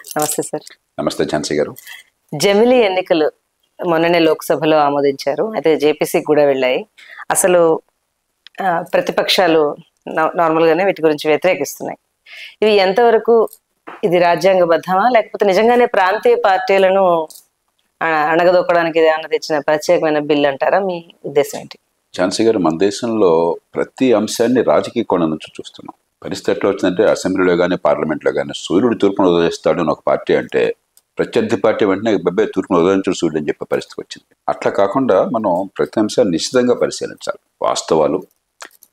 నమస్తే సార్. నమస్తే ఝాన్సీ గారు. జమిలీ ఎన్నికలు మొన్ననే లోక్సభలో ఆమోదించారు. అయితే జేపీసీకి కూడా వెళ్ళాయి. అసలు ప్రతిపక్షాలు నార్మల్గానే వీటి గురించి వ్యతిరేకిస్తున్నాయి. ఇవి ఎంతవరకు ఇది రాజ్యాంగబద్ధమా, లేకపోతే నిజంగానే ప్రాంతీయ పార్టీలను అణగదొక్కడానికి ఏదైనా తెచ్చిన ప్రత్యేకమైన బిల్ అంటారా? మీ ఉద్దేశం ఏంటి? ఝాన్సీ గారు, మన దేశంలో ప్రతి అంశాన్ని రాజకీయ కోణం నుంచి చూస్తున్నాం. పరిస్థితి ఎట్లా వచ్చిందంటే, అసెంబ్లీలో కానీ పార్లమెంట్లో కానీ సూర్యుడు తూర్పును ఉదయిస్తాడు అని ఒక పార్టీ అంటే ప్రత్యర్థి పార్టీ వెంటనే బెబ్బే తూర్పును ఉదయించుడు సూర్యుడు అని చెప్పే పరిస్థితి వచ్చింది. అట్లా కాకుండా మనం ప్రతి అంశాన్ని నిశ్చితంగా పరిశీలించాలి. వాస్తవాలు,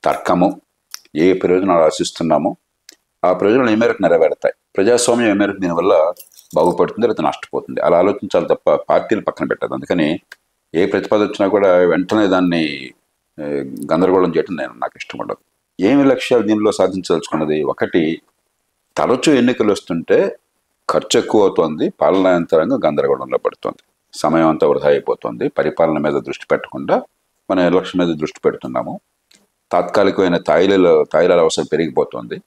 తర్కము, ఏ ప్రయోజనాలు ఆశిస్తున్నామో ఆ ప్రయోజనాలు ఏ మేరకు నెరవేరుతాయి, ప్రజాస్వామ్యం ఏ మేరకు దీనివల్ల బాగుపడుతుంది లేదా నష్టపోతుంది, అలా ఆలోచించాలి తప్ప పార్టీలు పక్కన పెట్టదు. అందుకని ఏ ప్రతిపాదన వచ్చినా కూడా వెంటనే దాన్ని గందరగోళం చేయడం నాకు ఇష్టం ఉండదు. ఏమి లక్ష్యాలు దీనిలో సాధించదలుచుకున్నది? ఒకటి, తరచూ ఎన్నికలు వస్తుంటే ఖర్చు ఎక్కువ అవుతుంది, పాలనా యంత్రాంగం గందరగోళంలో పడుతుంది, సమయం అంతా వృధా అయిపోతుంది, పరిపాలన మీద దృష్టి పెట్టకుండా మనం ఎలక్షన్ మీద దృష్టి పెడుతున్నాము, తాత్కాలికమైన తాయిలాల అవసరం పెరిగిపోతుంది.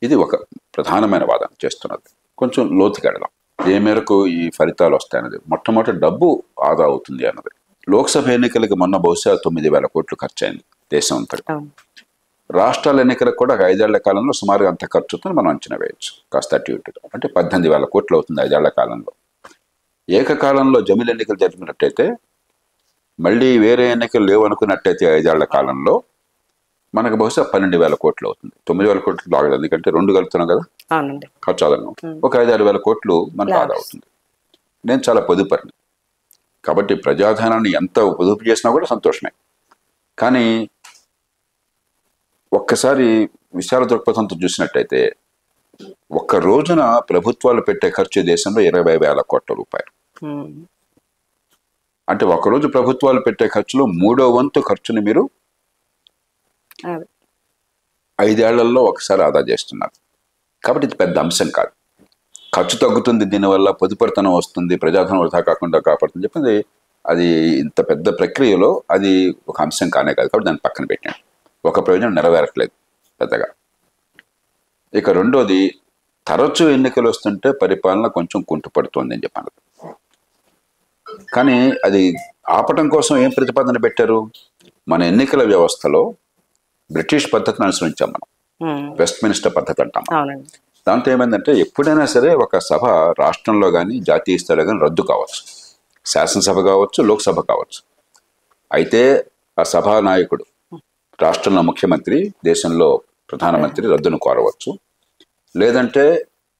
ఇది ఒక ప్రధానమైన వాదన చేస్తున్నది. కొంచెం లోతుకి వెళదాం. ఏ మేరకు ఈ ఫలితాలు వస్తాయన్నది. మొట్టమొదటి డబ్బు ఆదా అవుతుంది అన్నది. లోక్సభ ఎన్నికలకి మొన్న బహుశా 9,000 కోట్లు ఖర్చు అయింది దేశం అంతగా. రాష్ట్రాల ఎన్నికలకు కూడా 5 ఏళ్ల కాలంలో సుమారుగా అంత ఖర్చు అవుతుంది మనం అంచనా వేయచ్చు. కాస్త అటు ఇటు అంటే 18,000 కోట్లు అవుతుంది 5 ఏళ్ల కాలంలో. ఏకకాలంలో జమిలి ఎన్నికలు జరిపినట్టయితే, మళ్ళీ వేరే ఎన్నికలు లేవు అనుకున్నట్టయితే 5 ఏళ్ల కాలంలో మనకు బహుశా 12,000 కోట్లు అవుతుంది. 9,000 కోట్లు ఆగదు, ఎందుకంటే 2 కలుపుతున్నాం కదా ఖర్చు ఆదాయం. ఒక 5-6 కోట్లు మనకు ఆదా అవుతుంది. నేను చాలా పొదుపరిని కాబట్టి ప్రజాధనాన్ని ఎంత పొదుపు చేసినా కూడా సంతోషమే. కానీ ఒక్కసారి విశాల దృక్పథంతో చూసినట్టయితే, ఒక్క రోజున ప్రభుత్వాలు పెట్టే ఖర్చు దేశంలో 20,000 కోట్ల రూపాయలు. అంటే ఒకరోజు ప్రభుత్వాలు పెట్టే ఖర్చులో 3వ వంతు ఖర్చుని మీరు 5 ఏళ్లలో ఒకసారి ఆదా చేస్తున్నారు. కాబట్టి ఇది పెద్ద అంశం కాదు. ఖర్చు తగ్గుతుంది, దీనివల్ల పొదుపరితనం వస్తుంది, ప్రజాధనం వృధా కాకుండా కాపాడుతుంది చెప్పింది. అది ఇంత పెద్ద ప్రక్రియలో అది ఒక అంశం కానే కాదు. కాబట్టి దాన్ని పక్కన పెట్టాను. ఒక ప్రయోజనం నెరవేరట్లేదు పెద్దగా. ఇక రెండోది, తరచూ ఎన్నికలు వస్తుంటే పరిపాలన కొంచెం కుంటుపడుతుంది అని చెప్పాను. కానీ అది ఆపటం కోసం ఏం ప్రతిపాదన పెట్టారు? మన ఎన్నికల వ్యవస్థలో బ్రిటిష్ పద్ధతిని అనుసరించాం మనం. వెస్ట్ మినిస్టర్ పద్ధతి అంటాం. దాంతో ఏమైందంటే, ఎప్పుడైనా సరే ఒక సభ రాష్ట్రంలో కానీ జాతీయ స్థాయిలో కానీ రద్దు కావచ్చు. శాసనసభ కావచ్చు, లోక్సభ కావచ్చు. అయితే ఆ సభా నాయకుడు, రాష్ట్రంలో ముఖ్యమంత్రి, దేశంలో ప్రధానమంత్రి రద్దును కోరవచ్చు. లేదంటే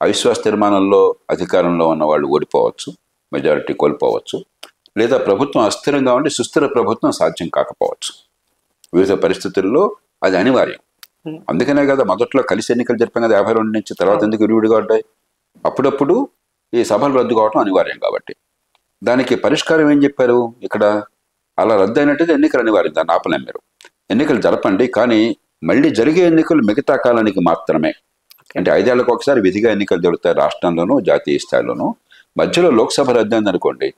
అవిశ్వాస తీర్మానంలో అధికారంలో ఉన్న వాళ్ళు ఓడిపోవచ్చు, మెజారిటీ కోల్పోవచ్చు. లేదా ప్రభుత్వం అస్థిరంగా ఉండి సుస్థిర ప్రభుత్వం సాధ్యం కాకపోవచ్చు. వివిధ పరిస్థితుల్లో అది అనివార్యం. అందుకనే కదా మొదట్లో కలిసి ఎన్నికలు జరిపాం కదా 52 నుంచి. తర్వాత ఎందుకు విడివిడిగా ఉంటాయి? అప్పుడప్పుడు ఈ సభలు రద్దు కావడం అనివార్యం. కాబట్టి దానికి పరిష్కారం ఏం చెప్పారు ఇక్కడ? అలా రద్దు అయినట్టయితే ఎన్నికలు అనివార్యం, దాన్ని ఆపలేం. మీరు ఎన్నికలు జరపండి, కానీ మళ్ళీ జరిగే ఎన్నికలు మిగతా కాలానికి మాత్రమే. అంటే 5 ఏళ్లకు ఒకసారి విధిగా ఎన్నికలు జరుగుతాయి రాష్ట్రంలోనూ జాతీయ స్థాయిలోనూ. మధ్యలో లోక్సభ రద్దు అయిందనుకోండి,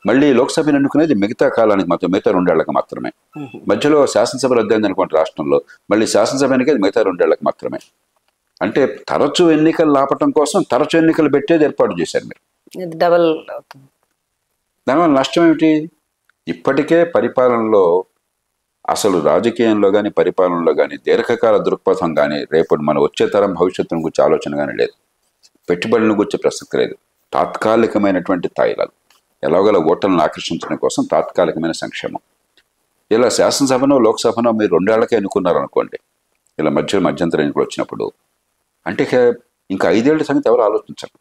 మళ్ళీ లోక్సభను ఎన్నుకునేది మిగతా కాలానికి మాత్రం, మిగతా 2 ఏళ్లకు మాత్రమే. మధ్యలో శాసనసభ రద్దు అయిందనుకోండి రాష్ట్రంలో, మళ్ళీ శాసనసభ ఎన్నికది మిగతా 2 ఏళ్లకు మాత్రమే. అంటే తరచూ ఎన్నికలు ఆపటం కోసం తరచూ ఎన్నికలు పెట్టేది ఏర్పాటు చేశారు మీరు. దానివల్ల నష్టం ఏమిటి? ఇప్పటికే పరిపాలనలో, అసలు రాజకీయంలో కానీ పరిపాలనలో కానీ దీర్ఘకాల దృక్పథం కానీ, రేపు మన వచ్చే తరం భవిష్యత్తును గురించి ఆలోచన కానీ లేదు. పెట్టుబడులను గురించి ప్రసక్తి లేదు. తాత్కాలికమైనటువంటి తాయిలాలు, ఎలాగోల ఓటర్లను ఆకర్షించడం కోసం తాత్కాలికమైన సంక్షేమం. ఇలా శాసనసభనో లోక్సభనో మీరు 2 ఏళ్లకే ఎన్నుకున్నారు అనుకోండి, ఇలా మధ్యంతర ఎన్నికలు వచ్చినప్పుడు, అంటే ఇంకా 5 ఏళ్ల సంగతి ఎవరు ఆలోచించరు,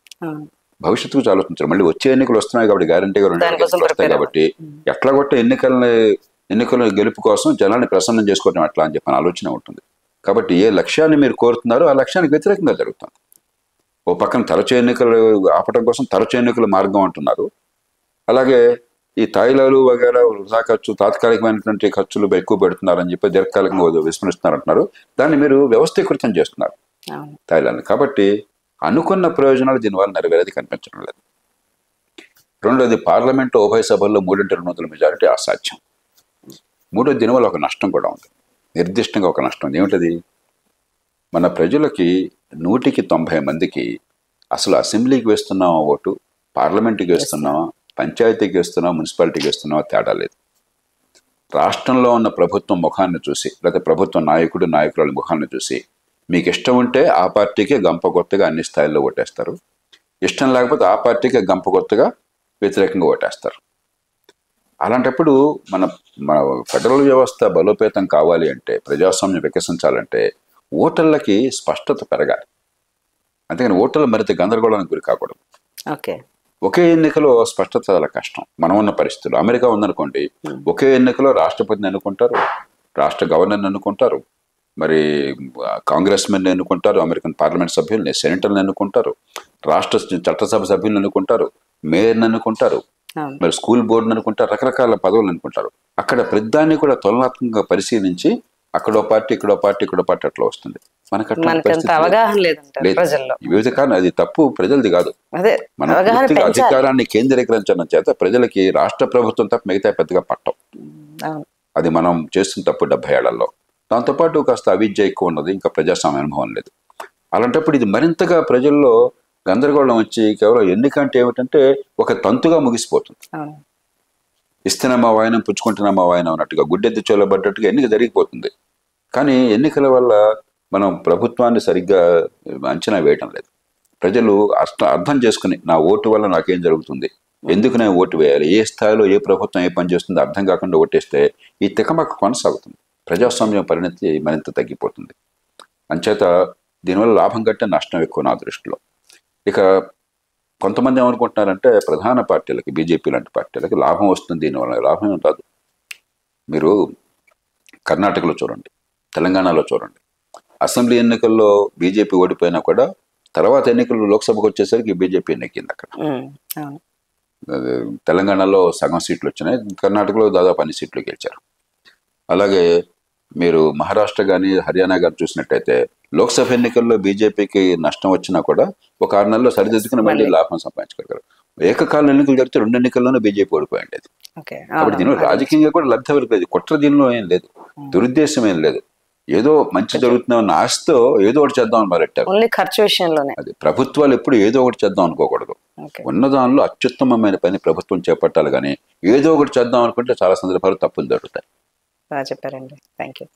భవిష్యత్తు గురించి ఆలోచించరు. మళ్ళీ వచ్చే ఎన్నికలు వస్తున్నాయి కాబట్టి గ్యారంటీగా 2 ఏళ్ళకి వస్తాయి కాబట్టి ఎట్లా కొట్టే ఎన్నికల గెలుపు కోసం జనాన్ని ప్రసన్నం చేసుకోవడం ఎట్లా అని చెప్పిన ఆలోచన ఉంటుంది. కాబట్టి ఏ లక్ష్యాన్ని మీరు కోరుతున్నారో ఆ లక్ష్యానికి వ్యతిరేకంగా జరుగుతుంది. ఓ పక్కన తరచూ ఎన్నికలు ఆపటం కోసం తరచూ ఎన్నికల మార్గం అంటున్నారు, అలాగే ఈ తాయిలాలు వగేరా వృధా ఖర్చు, తాత్కాలికమైనటువంటి ఖర్చులు ఎక్కువ పెడుతున్నారని చెప్పి దీర్ఘకాలికంగా విస్మరిస్తున్నారు అంటున్నారు. దాన్ని మీరు వ్యవస్థీకృతం చేస్తున్నారు తాయిలాన్ని. కాబట్టి అనుకున్న ప్రయోజనాలు దీనివల్ల నెరవేరేది కనిపించడం లేదు. రెండోది, పార్లమెంటు ఉభయ సభల్లో 3/2 మెజారిటీ అసాధ్యం. మూడోది, దీనివల్ల ఒక నష్టం కూడా ఉంది, నిర్దిష్టంగా ఒక నష్టం. ఏమిటది? మన ప్రజలకి 190 మందికి అసలు అసెంబ్లీకి వేస్తున్నామా ఓటు, పార్లమెంట్కి వేస్తున్నామా, పంచాయతీకి వేస్తున్నామా, మున్సిపాలిటీకి వేస్తున్నామా తేడా లేదు. రాష్ట్రంలో ఉన్న ప్రభుత్వం ముఖాన్ని చూసి, లేదా ప్రభుత్వ నాయకురాల ముఖాన్ని చూసి మీకు ఇష్టం ఉంటే ఆ పార్టీకే గంప కొత్తగా అన్ని స్థాయిల్లో ఓటేస్తారు, ఇష్టం లేకపోతే ఆ పార్టీకే గంప కొత్తగా వ్యతిరేకంగా ఓటేస్తారు. అలాంటప్పుడు మన మన ఫెడరల్ వ్యవస్థ బలోపేతం కావాలి అంటే, ప్రజాస్వామ్యం వికసించాలంటే ఓటర్లకి స్పష్టత పెరగాలి. అంతేగాని ఓటర్లు మరింత గందరగోళానికి గురి కాకూడదు. ఓకే, ఒకే ఎన్నికలో స్పష్టత చాలా కష్టం. మనం ఉన్న పరిస్థితులు, అమెరికా ఉందనుకోండి, ఒకే ఎన్నికలో రాష్ట్రపతిని ఎన్నుకుంటారు, రాష్ట్ర గవర్నర్ని ఎన్నుకుంటారు, మరి కాంగ్రెస్ మెన్ ఎన్నుకుంటారు, అమెరికన్ పార్లమెంట్ సభ్యుల్ని, సెనేటర్ని ఎన్నుకుంటారు, రాష్ట్ర చట్టసభ సభ్యులను ఎన్నుకుంటారు, మేయర్ని ఎన్నుకుంటారు, మరి స్కూల్ బోర్డుని అనుకుంటారు, రకరకాల పదవులు అనుకుంటారు. అక్కడ ప్రతిదాన్ని కూడా తులనాత్మకంగా పరిశీలించి అక్కడో పార్టీ ఇక్కడో పార్టీ ఇక్కడో పార్టీ అట్లా వస్తుంది. అవగాహన లేదంటారు ప్రజల్లో. వివిధ కారణం, అది తప్పు ప్రజలది కాదు. మన పూర్తిగా అధికారాన్ని కేంద్రీకరించడం చేత ప్రజలకి రాష్ట్ర ప్రభుత్వం తప్ప మిగతా పెద్దగా పట్టం. అది మనం చేస్తున్న తప్పు 70 ఏళ్లలో. దాంతోపాటు కాస్త అవిద్య ఎక్కువ ఉన్నది, ఇంకా ప్రజాస్వామ్య అనుభవం లేదు. అలాంటప్పుడు ఇది మరింతగా ప్రజల్లో గందరగోళం వచ్చి కేవలం ఎన్నిక అంటే ఏమిటంటే ఒక తంతుగా ముగిసిపోతుంది. ఇస్తున్నామా వాయనం, పుచ్చుకుంటున్నామా వాయనం అన్నట్టుగా, గుడ్డెత్తి చోలబడ్డట్టుగా ఎన్నిక జరిగిపోతుంది. కానీ ఎన్నికల వల్ల మనం ప్రభుత్వాన్ని సరిగ్గా అంచనా వేయటం లేదు. ప్రజలు అర్థం చేసుకుని నా ఓటు వల్ల నాకేం జరుగుతుంది, ఎందుకు నేను ఓటు వేయాలి, ఏ స్థాయిలో ఏ ప్రభుత్వం ఏ పని చేస్తుందో అర్థం కాకుండా ఓటేస్తే ఈ తికమక కొనసాగుతుంది. ప్రజాస్వామ్యం పరిణతి మరింత తగ్గిపోతుంది. అంచేత దీనివల్ల లాభం కంటే నష్టం ఎక్కువ నా దృష్టిలో. ఇక కొంతమంది ఏమనుకుంటున్నారంటే ప్రధాన పార్టీలకి, బీజేపీ లాంటి పార్టీలకి లాభం వస్తుంది దీనివల్ల. లాభం ఏం రాదు. మీరు కర్ణాటకలో చూడండి, తెలంగాణలో చూడండి, అసెంబ్లీ ఎన్నికల్లో బీజేపీ ఓడిపోయినా కూడా తర్వాత ఎన్నికల్లో లోక్సభకు వచ్చేసరికి బీజేపీ ఎన్నికైంది. అక్కడ తెలంగాణలో సగం సీట్లు వచ్చినాయి, కర్ణాటకలో దాదాపు అన్ని సీట్లు గెలిచారు. అలాగే మీరు మహారాష్ట్ర కానీ హర్యానా కానీ చూసినట్టయితే లోక్సభ ఎన్నికల్లో బీజేపీకి నష్టం వచ్చినా కూడా ఒక 6 నెలల్లో సరిదిద్దుకుని మళ్ళీ లాభం సంపాదించగలిగారు. ఏకకాలం ఎన్నికలు జరిగితే 2 ఎన్నికల్లోనే బీజేపీ ఓడిపోయింది. కాబట్టి దీనిలో రాజకీయంగా కూడా లబ్ధి ఎవరికి లేదు, కుట్ర దీనిలో ఏం లేదు, దురుద్దేశం ఏం లేదు. ఏదో మంచి జరుగుతుందన్న ఆశతో ఏదో ఒకటి చేద్దామని మొదలెట్టారు. ఖర్చు విషయంలోనే అది ప్రభుత్వాలు ఎప్పుడు ఏదో ఒకటి చేద్దాం అనుకోకూడదు. ఉన్న దానిలో అత్యుత్తమమైన పని ప్రభుత్వం చేపట్టాలి, కానీ ఏదో ఒకటి చేద్దాం అనుకుంటే చాలా సందర్భాలు తప్పులు జరుగుతాయి. బాగా చెప్పారండి. Thank you.